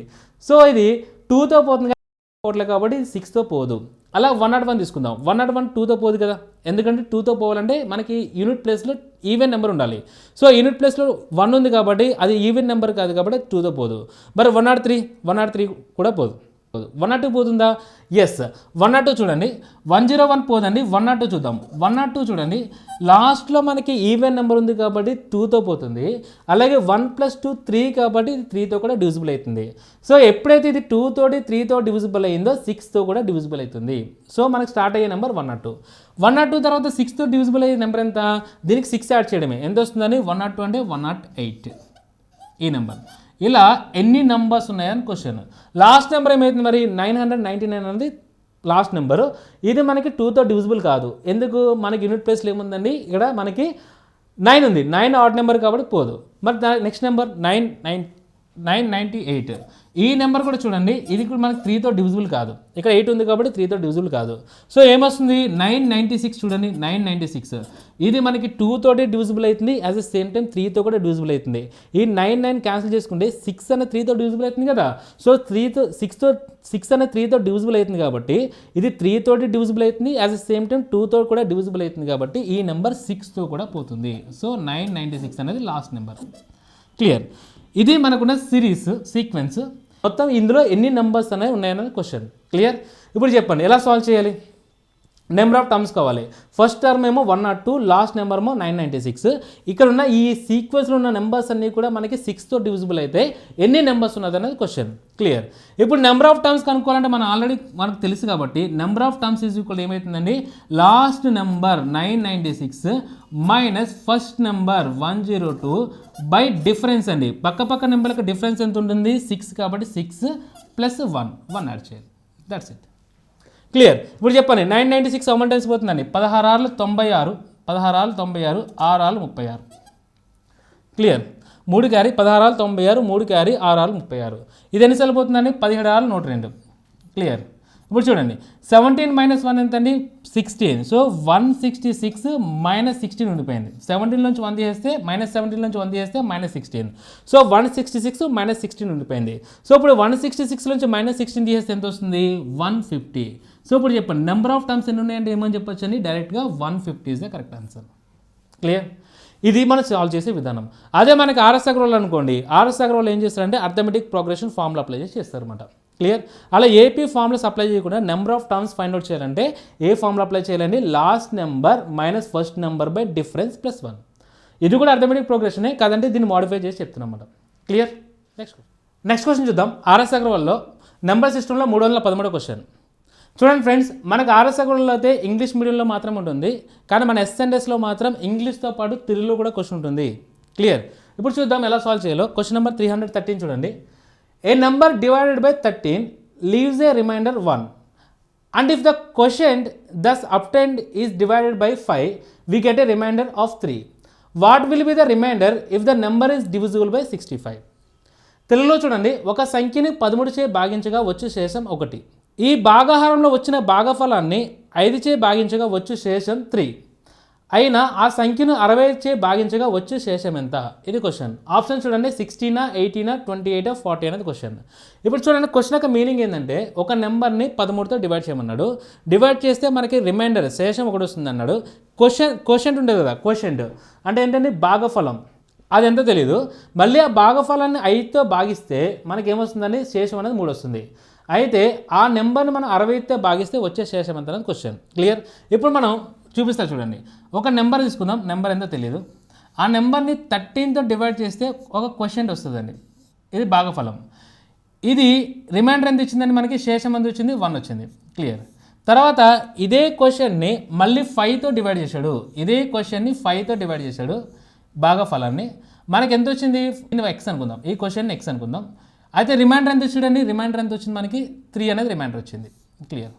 సో ఇది 2తో పోతుంది కాబట్టి 6తో పోదు. అలా 101 తీసుకుందాం. 101 2తో పోదు కదా, ఎందుకంటే 2తో పోవాలంటే మనకి యూనిట్ ప్లేస్లో ఈవెన్ నెంబర్ ఉండాలి. సో యూనిట్ ప్లేస్లో 1 ఉంది కాబట్టి అది ఈవెన్ నెంబర్ కాదు కాబట్టి 2తో పోదు. మరి 103 కూడా పోదు. 102 పోతుందా, ఎస్ 102 చూడండి. 101 పోదండి, 102 చూద్దాం. 102 చూడండి, లాస్ట్లో మనకి ఈవెన్ నెంబర్ ఉంది కాబట్టి 2తో పోతుంది. అలాగే 1 + 2 3 కాబట్టి ఇది 3తో కూడా డివిజిబుల్ అవుతుంది. సో ఎప్పుడైతే ఇది 2 తోటి 3తో డివిజిబుల్ అయ్యిందో 6తో కూడా డివిజిబుల్ అవుతుంది. సో మనకి స్టార్ట్ అయ్యే నెంబర్ 102. 102 తర్వాత 6తో డివిజిబుల్ అయ్యే నెంబర్ ఎంత, దీనికి 6 యాడ్ చేయడమే. ఎంత వస్తుందని, 102 అంటే 108 ఈ నెంబర్. ఇలా ఎన్ని నెంబర్స్ ఉన్నాయని క్వశ్చన్. లాస్ట్ నెంబర్ ఏమవుతుంది మరి, 999 అనేది లాస్ట్ నెంబరు. ఇది మనకి 2తో డివిజిబుల్ కాదు. ఎందుకు, మనకి యూనిట్ ప్లేస్లో ఏముందండి, ఇక్కడ మనకి 9 ఉంది. 9 ఆడ్ నెంబర్ కాబట్టి పోదు. మరి నెక్స్ట్ నెంబర్ 998. ఈ నెంబర్ కూడా చూడండి, ఇది కూడా మనకి 3తో డివిజిబుల్ కాదు. ఇక్కడ 8 ఉంది కాబట్టి 3తో డివిజిబుల్ కాదు. సో ఏమొస్తుంది, 996 చూడండి, 996 ఇది మనకి 2 తోటి డివిజిబుల్ అవుతుంది, యాజ్ ద సేమ్ టైం 3తో కూడా డివిజిబుల్ అవుతుంది. ఈ 9 క్యాన్సిల్ చేసుకుంటే 6 అనే 3తో డివిజిబుల్ అవుతుంది కదా. సో 6 అనే 3తో డివిజిబుల్ అవుతుంది కాబట్టి ఇది 3 తోటి డివిజిబుల్ అవుతుంది, యాజ్ ద సేమ్ టైం 2తో కూడా డివిజిబుల్ అవుతుంది కాబట్టి ఈ నెంబర్ 6తో కూడా పోతుంది. సో 996 అనేది లాస్ట్ నెంబర్. క్లియర్. ఇది మనకున్న సిరీస్ సీక్వెన్స్. మొత్తం ఇందులో ఎన్ని నెంబర్స్ అనేవి ఉన్నాయన్నది క్వశ్చన్. క్లియర్. ఇప్పుడు చెప్పండి ఎలా సాల్వ్ చేయాలి. నెంబర్ ఆఫ్ టర్మ్స్ కావాలి. ఫస్ట్ టర్మ్ ఏమో 102, లాస్ట్ నెంబర్ ఏమో 996. ఇక్కడ ఉన్న ఈ సీక్వెన్స్లో ఉన్న నెంబర్స్ అన్నీ కూడా మనకి 6తో డివిజిబుల్ అయితే ఎన్ని నెంబర్స్ ఉన్నది అనేది క్వశ్చన్. క్లియర్. ఇప్పుడు నెంబర్ ఆఫ్ టర్మ్స్ కనుక్కోవాలంటే మనకు తెలుసు కాబట్టి number of terms is equal ఏమవుతుందండి, last number 996 minus first number 102 by difference అండి. పక్క నెంబర్కి డిఫరెన్స్ ఎంత ఉంటుంది, 6 కాబట్టి 6 + 1 యాడ్ చేయాలి. That's it. క్లియర్. ఇప్పుడు చెప్పండి 996 how many times పోతుందండి, 16 6 96, 16 6 96, 6 6 36. క్లియర్. 3 carry 16 96, 3 carry 6 36. ఇది ఎన్నిసార్లు పోతుందండి, 17 102. క్లియర్. ఇప్పుడు చూడండి 17 - 1 ఎంత అండి, 16. సో 166 - 16 ఉండిపోయింది. 17 నుంచి 1 తీసేస్తే -17 నుంచి 1 తీసేస్తే -16. సో 166 - 16 ఉండిపోయింది. సో ఇప్పుడు 166 నుంచి -16 తీసేస్తే ఎంత వస్తుంది, 150. సో ఇప్పుడు చెప్పండి నెంబర్ ఆఫ్ టర్మ్స్ ఎన్ని ఉన్నాయంటే ఏమని చెప్పొచ్చు అని డైరెక్ట్గా 150 is the correct answer. Clear? ఇది మనం సాల్వ్ చేసే విధానం. అదే మనకి ఆర్ఎస్ అగర్వాల్ అనుకోండి, ఆర్ఎస్ అగర్వాల్ ఏం చేస్తారంటే అర్థమెటిక్ ప్రోగ్రెషన్ ఫార్ములా అప్లై చేసి చేస్తారన్నమాట. క్లియర్? అలా ఏపీ ఫార్ములాస్ అప్లై చేయకుండా number of terms find out చేయాలంటే ఏ ఫార్ములా అప్లై చేయాలండి? Last number minus first number by difference plus 1. ఇది కూడా అర్థమెటిక్ ప్రోగ్రెషనే కాదంటే దీన్ని మాడిఫై చేసి చెప్తున్నాం అన్నమాట. క్లియర్? నెక్స్ట్ క్వశ్చన్ చూద్దాం. ఆర్ఎస్ అగర్వాల్లో నెంబర్ సిస్టంలో 313 క్వశ్చన్. చూడండి ఫ్రెండ్స్, మనకు ఆర్ఎస్ అగర్వాల్లో అయితే ఇంగ్లీష్ మీడియంలో మాత్రం ఉంటుంది, కానీ మన ఎస్ఎన్ఎస్లో మాత్రం ఇంగ్లీష్తో పాటు తెలుగులో కూడా క్వశ్చన్ ఉంటుంది. క్లియర్? ఇప్పుడు చూద్దాం ఎలా సాల్వ్ చేయాలో. క్వశ్చన్ నెంబర్ 313 చూడండి. A number divided by 13 leaves a remainder 1 and if the quotient thus obtained is divided by 5 we get a remainder of 3. What will be the remainder if the number is divisible by 65? తెలుగులో చూడండి, ఒక సంఖ్యని 13 చే భాగించగా వచ్చు శేషం 1. ఈ భాగాహారంలో వచ్చిన భాగఫలాన్ని 5 చే భాగించగా వచ్చు శేషం 3 అయినా ఆ సంఖ్యను 60 చే భాగించగా వచ్చు శేషం ఎంత? ఇది క్వశ్చన్. ఆప్షన్ చూడండి, 16, 18, 28, 40 అనేది క్వశ్చన్. ఇప్పుడు చూడండి, క్వశ్చన్ యొక్క మీనింగ్ ఏంటంటే ఒక నెంబర్ని 13తో డివైడ్ చేయమన్నాడు. డివైడ్ చేస్తే మనకి రిమైండర్ శేషం 1 వస్తుంది అన్నాడు. క్వశ్చన్ ఉంటుంది కదా, క్వశ్చన్ అంటే ఏంటంటే భాగఫలం, అది ఎంతో తెలియదు. మళ్ళీ ఆ భాగఫలాన్ని 5తో భాగిస్తే మనకి ఏమొస్తుందని శేషం అనేది 3 వస్తుంది. అయితే ఆ నెంబర్ని మనం 60తో భాగిస్తే వచ్చే శేషం ఎంత అనేది క్వశ్చన్. క్లియర్? ఇప్పుడు మనం చూపిస్తా చూడండి. ఒక నెంబర్ తీసుకుందాం, నెంబర్ ఎంతో తెలియదు. ఆ నెంబర్ని 13తో డివైడ్ చేస్తే ఒక క్వశ్చన్ వస్తుందండి. ఇది భాగఫలం. ఇది రిమైండర్ ఎంత ఇచ్చిందండి? మనకి శేషం ఎంత వచ్చింది? 1 వచ్చింది. క్లియర్? తర్వాత ఇదే క్వశ్చన్ని మళ్ళీ 5తో డివైడ్ చేశాడు. ఇదే క్వశ్చన్ని 5తో డివైడ్ చేశాడు భాగఫలాన్ని. మనకి ఎంత వచ్చింది? ఎక్స్ అనుకుందాం. ఈ క్వశ్చన్ని ఎక్స్ అనుకుందాం. అయితే రిమైండర్ ఎంత చూడండి, రిమైండర్ ఎంత వచ్చింది? మనకి 3 అనేది రిమైండర్ వచ్చింది. క్లియర్?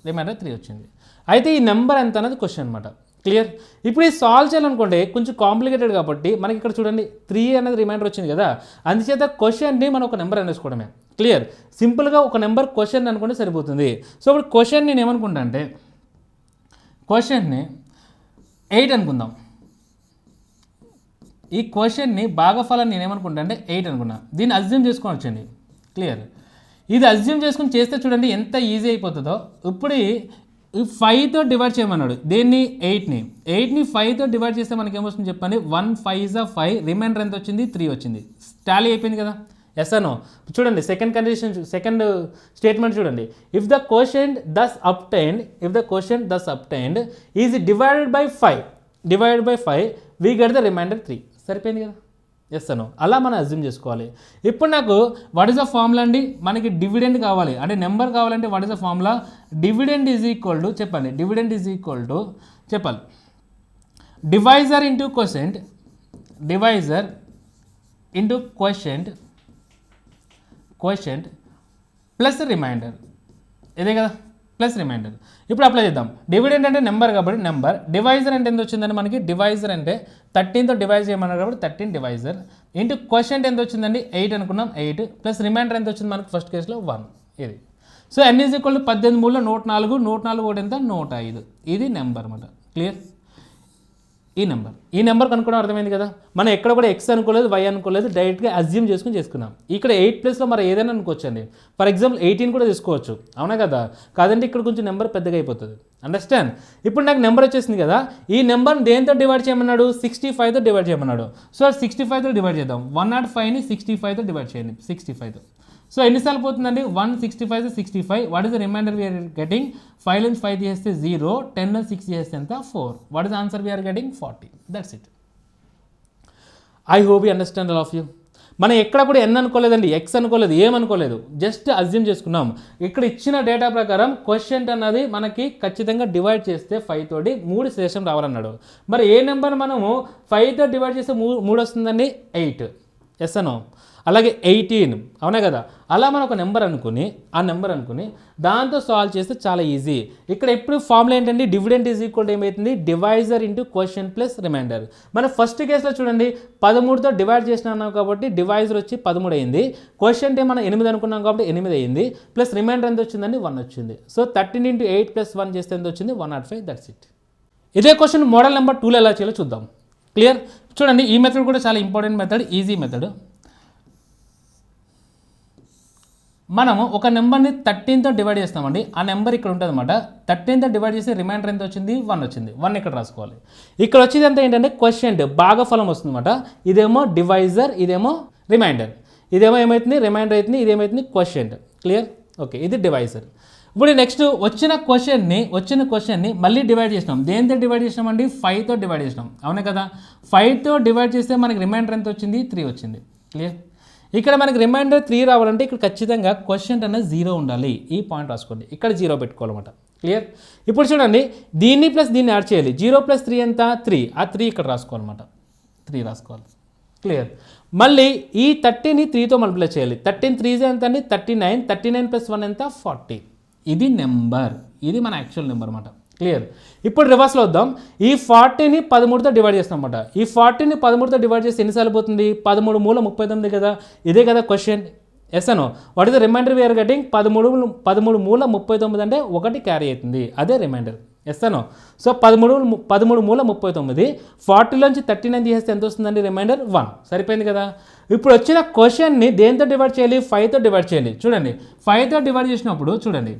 రిమైండర్ 3 వచ్చింది. అయితే ఈ నెంబర్ ఎంత అనేది క్వశ్చన్ అనమాట. క్లియర్? ఇప్పుడు ఈ సాల్వ్ చేయాలనుకోండి కొంచెం కాంప్లికేటెడ్ కాబట్టి మనకి ఇక్కడ చూడండి 3 అనేది రిమైండర్ వచ్చింది కదా, అందుచేత క్వశ్చన్ని మనం ఒక నెంబర్ అనేసుకోవడమే. క్లియర్? సింపుల్గా ఒక నెంబర్ క్వశ్చన్ అనుకుంటే సరిపోతుంది. సో ఇప్పుడు క్వశ్చన్ నేను ఏమనుకుంటా అంటే క్వశ్చన్ని 8 అనుకుందాం. ఈ క్వశ్చన్ని భాగఫలాన్ని నేను ఏమనుకుంటా అంటే 8 అనుకున్నా. దీన్ని అజ్యూమ్ చేసుకొని వచ్చండి. క్లియర్? ఇది అజ్యూమ్ చేసుకుని చేస్తే చూడండి ఎంత ఈజీ అయిపోతుందో. ఇప్పుడు ఈ 5తో డివైడ్ చేయమన్నాడు. దేన్ని? 8ని 5తో డివైడ్ చేస్తే మనకి ఏమొస్తుంది చెప్పండి? 1 5 is 5, రిమైండర్ ఎంత వచ్చింది? 3 వచ్చింది. టాలీ అయిపోయింది కదా? ఎస్ అనో? చూడండి సెకండ్ కండిషన్, సెకండ్ స్టేట్మెంట్ చూడండి. If the quotient thus obtained is divided by 5 we get the remainder 3. సరిపోయింది కదా? ఎస్ అనో? అలా మనం అజ్యూమ్ చేసుకోవాలి. ఇప్పుడు నాకు వాట్ ఈస్ ద ఫార్ములా అండి? మనకి డివిడెండ్ కావాలి అంటే నెంబర్ కావాలంటే what is the formula? Dividend is equal to చెప్పండి. డివిడెండ్ ఈజ్ ఈక్వల్ టు చెప్పాలి divisor into quotient, divisor into quotient plus remainder. ఇదే కదా? Plus remainder. ఇప్పుడు అప్లై చేద్దాం. డివిడెండ్ అంటే నెంబర్ కాబట్టి నెంబర్, డివైజర్ అంటే ఎంత వచ్చిందండి మనకి? డివైజర్ అంటే 13తో డివైజ్ చేయమన్నారు కాబట్టి 13 డివైజర్ ఇంటూ క్వశ్చంట్ ఎంత వచ్చిందండి? 8 అనుకున్నాం. 8 ప్లస్ రిమైండర్ ఎంత వచ్చింది మనకి? ఫస్ట్ కేసులో 1. ఇది so n is equal to 18 3 104, 104 ఒకటి ఎంత? 105. ఇది నెంబర్ అనమాట. క్లియర్? ఈ నెంబర్ కనుక్కోవడం అర్థమైంది కదా? మనం ఎక్కడ కూడా ఎక్స్ అనుకోలేదు, వై అనుకోలేదు, డైరెక్ట్గా అజ్యూమ్ చేసుకున్నాం. ఇక్కడ 8 ప్లేస్లో మరి ఏదైనా అనుకోవచ్చండి. ఫర్ ఎగ్జాంపుల్ 18 కూడా తీసుకోవచ్చు, అవునా కదా? కాదంటే ఇక్కడ కొంచెం నెంబర్ పెద్దగా అయిపోతుంది. అండర్స్టాండ్? ఇప్పుడు నాకు నెంబర్ వచ్చేసింది కదా, ఈ నెంబర్ని దేంతో డివైడ్ చేయమన్నాడు? 65తో డివైడ్ చేయమన్నాడు. సో 65తో డివైడ్ చేద్దాం. 105ని 65తో డివైడ్ చేయండి. 65తో. సో ఎన్నిసార్లు పోతుందండి? 165 65. What is the remainder we are getting? 5 నుంచి 5 చేస్తే 0, 10 నుంచి 6 చేస్తే ఎంత? 4. What is answer we are getting? 40. That's it. I hope you understand all of you. మనం ఎక్కడ కూడా ఎన్ అనుకోలేదండి, ఎక్స్ అనుకోలేదు, ఏమనుకోలేదు, జస్ట్ అజ్యూమ్ చేసుకున్నాం. ఇక్కడ ఇచ్చిన డేటా ప్రకారం క్వశ్చన్ అన్నది మనకి ఖచ్చితంగా డివైడ్ చేస్తే 5 తోటి 3 శేషం రావాలన్నాడు. మరి ఏ నెంబర్ మనము 5తో డివైడ్ చేస్తే 3 వస్తుందండి? 8. ఎస్ అనో? అలాగే 18, అవునా కదా? అలా మనం ఒక నెంబర్ అనుకుని దాంతో సాల్వ్ చేస్తే చాలా ఈజీ. ఇక్కడ ఎప్పుడు ఫార్ములా ఏంటండి? డివిడెండ్ ఈజ్ ఈక్వల్ టు ఏమవుతుంది? Divisor into question plus remainder. మన ఫస్ట్ కేసులో చూడండి 13తో డివైడ్ చేసినాం కాబట్టి డివైజర్ వచ్చి 13 అయింది. క్వశ్చన్ అంటే మనం 8 అనుకున్నాం కాబట్టి 8 అయింది. ప్లస్ రిమైండర్ ఎంత వచ్చిందండి? 1 వచ్చింది. సో 13 into 8 + 1 చేస్తే ఎంత వచ్చింది? 105. That's it. ఇదే క్వశ్చన్ మోడల్ నెంబర్ 2లో ఎలా చేయాలో చూద్దాం. క్లియర్? చూడండి ఈ మెథడ్ కూడా చాలా ఇంపార్టెంట్ మెథడ్, ఈజీ మెథడ్. మనము ఒక నెంబర్ని 13తో డివైడ్ చేస్తామండి. ఆ నెంబర్ ఇక్కడ ఉంటుంది అనమాట. 13తో డివైడ్ చేసి రిమైండర్ ఎంత వచ్చింది? 1 వచ్చింది. 1 ఇక్కడ రాసుకోవాలి. ఇక్కడ వచ్చేది అంతా ఏంటంటే క్వశ్చన్ భాగఫలం వస్తుంది అనమాట. ఇదేమో డివైజర్, ఇదేమో రిమైండర్. ఇదేమో ఏమవుతుంది? రిమైండర్ అవుతుంది. ఇదేమవుతుంది? క్వశ్చన్. క్లియర్? ఓకే, ఇది డివైజర్. ఇప్పుడు నెక్స్ట్ వచ్చిన క్వశ్చన్ని మళ్ళీ డివైడ్ చేసినాం. దేంతో డివైడ్ చేసినామండి? 5తో డివైడ్ చేసినాం. అవునే కదా? 5తో డివైడ్ చేస్తే మనకి రిమైండర్ ఎంత వచ్చింది? 3 వచ్చింది. క్లియర్? ఇక్కడ మనకి రిమైండర్ 3 రావాలంటే ఇక్కడ ఖచ్చితంగా క్వశ్చన్ అనేది 0 ఉండాలి. ఈ పాయింట్ రాసుకోండి. ఇక్కడ 0 పెట్టుకోవాలన్నమాట. క్లియర్? ఇప్పుడు చూడండి, దీన్ని ప్లస్ దీన్ని యాడ్ చేయాలి. 0 + 3 ఎంత? 3. ఆ 3 ఇక్కడ రాసుకోవాలన్నమాట. 3 రాసుకోవాలి. క్లియర్? మళ్ళీ ఈ 30ని 3తో మల్టిప్లై చేయాలి. 13 3 ఎంత అండి? 39. 39 + 1 ఎంత? 40. ఇది నెంబర్. ఇది మన యాక్చువల్ నెంబర్ అన్నమాట. క్లియర్? ఇప్పుడు రివర్స్లో వద్దాం. ఈ 40ని 13తో డివైడ్ చేస్తాం అన్నమాట. ఈ 40ని 13తో డివైడ్ చేస్తే ఎన్నిసార్లు పోతుంది? 13 మూల 39 కదా. ఇదే కదా క్వశ్చన్. ఎస్ అనో? What is the remainder we are getting? 13 మూల 39 అంటే 1 క్యారీ అవుతుంది. అదే రిమైండర్. ఎస్ అనో? సో 13 మూల 39. 40లోంచి 39 తీసేస్తే ఎంత వస్తుందండి? రిమైండర్ 1. సరిపోయింది కదా. ఇప్పుడు వచ్చిన క్వశ్చన్ని దేంతో డివైడ్ చేయాలి? 5తో డివైడ్ చేయాలి. చూడండి, 5తో డివైడ్ చేసినప్పుడు చూడండి,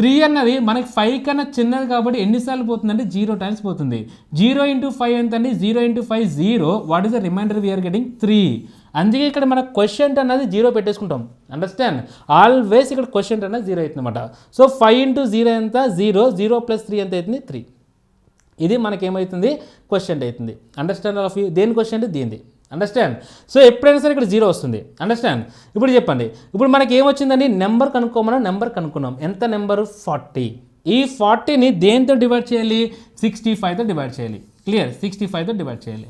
3 అన్నది మనకి 5 కన్నా చిన్నది కాబట్టి ఎన్నిసార్లు పోతుందంటే 0 టైమ్స్ పోతుంది. 0 × 5 ఎంత అండి? 0 × 5 0. What is the remainder we are getting? 3. అందుకే ఇక్కడ మన క్వశ్చన్ అన్నది 0 పెట్టేసుకుంటాం. అండర్స్టాండ్? ఆల్వేస్ ఇక్కడ క్వశ్చన్ అన్నది 0 అవుతుంది అనమాట. సో 5 × 0 ఎంత? 0. 0 + 3 ఎంత అవుతుంది? 3. ఇది మనకేమవుతుంది? క్వశ్చన్ అవుతుంది. Understand of you? దేని క్వశ్చన్? దీనిది. అండర్స్టాండ్? సో ఎప్పుడైనా సరే ఇక్కడ 0 వస్తుంది. అండర్స్టాండ్? ఇప్పుడు చెప్పండి, ఇప్పుడు మనకి ఏమొచ్చిందండి? Number కనుక్కోమన్నా number కనుక్కున్నాం. ఎంత నెంబరు? 40. ఈ 40ని దేంతో డివైడ్ చేయాలి? 65తో డివైడ్ చేయాలి. క్లియర్? 65తో డివైడ్ చేయాలి.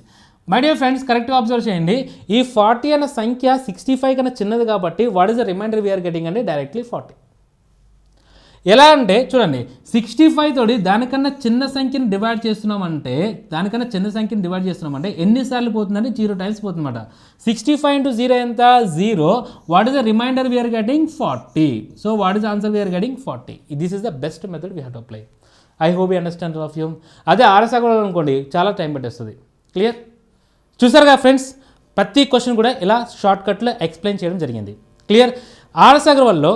మై డియర్ ఫ్రెండ్స్, కరెక్ట్గా అబ్జర్వ్ చేయండి. ఈ 40 అన్న సంఖ్య 65 కన్నా చిన్నది కాబట్టి what is the remainder we are getting అంటే డైరెక్ట్లీ 40. ఎలా అంటే చూడండి, 65 తోటి దానికన్నా చిన్న సంఖ్యను డివైడ్ చేస్తున్నామంటే ఎన్నిసార్లు పోతుందంటే 0 టైమ్స్ పోతుందన్నమాట. 65 × 0 ఎంత? 0. What is the remainder we are getting? 40. So what is answer we are getting? 40. This is the best method we have to apply. I hope you understand of you. అదే ఆర్ఎస్ఆర్ అనుకోండి, చాలా టైం పట్టేస్తుంది. Clear? చూసారుగా friends, ప్రతి question కూడా ఇలా షార్ట్కట్లో explain చేయడం జరిగింది. క్లియర్? ఆర్ఎస్ఆర్ వల్ల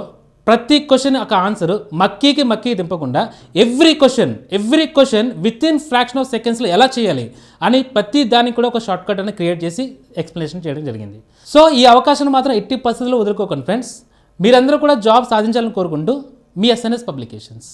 ప్రతి క్వశ్చన్ ఒక ఆన్సర్ మక్కీకి దింపకుండా every question with in fraction of సెకండ్స్లో ఎలా చేయాలి అని ప్రతి దానికి కూడా ఒక షార్ట్కట్ అని క్రియేట్ చేసి ఎక్స్ప్లెనేషన్ చేయడం జరిగింది. సో ఈ అవకాశాన్ని మాత్రం 80% వదులుకోకండి ఫ్రెండ్స్. మీరందరూ కూడా జాబ్ సాధించాలని కోరుకుంటూ మీ ఎస్ఎన్ఎస్ పబ్లికేషన్స్.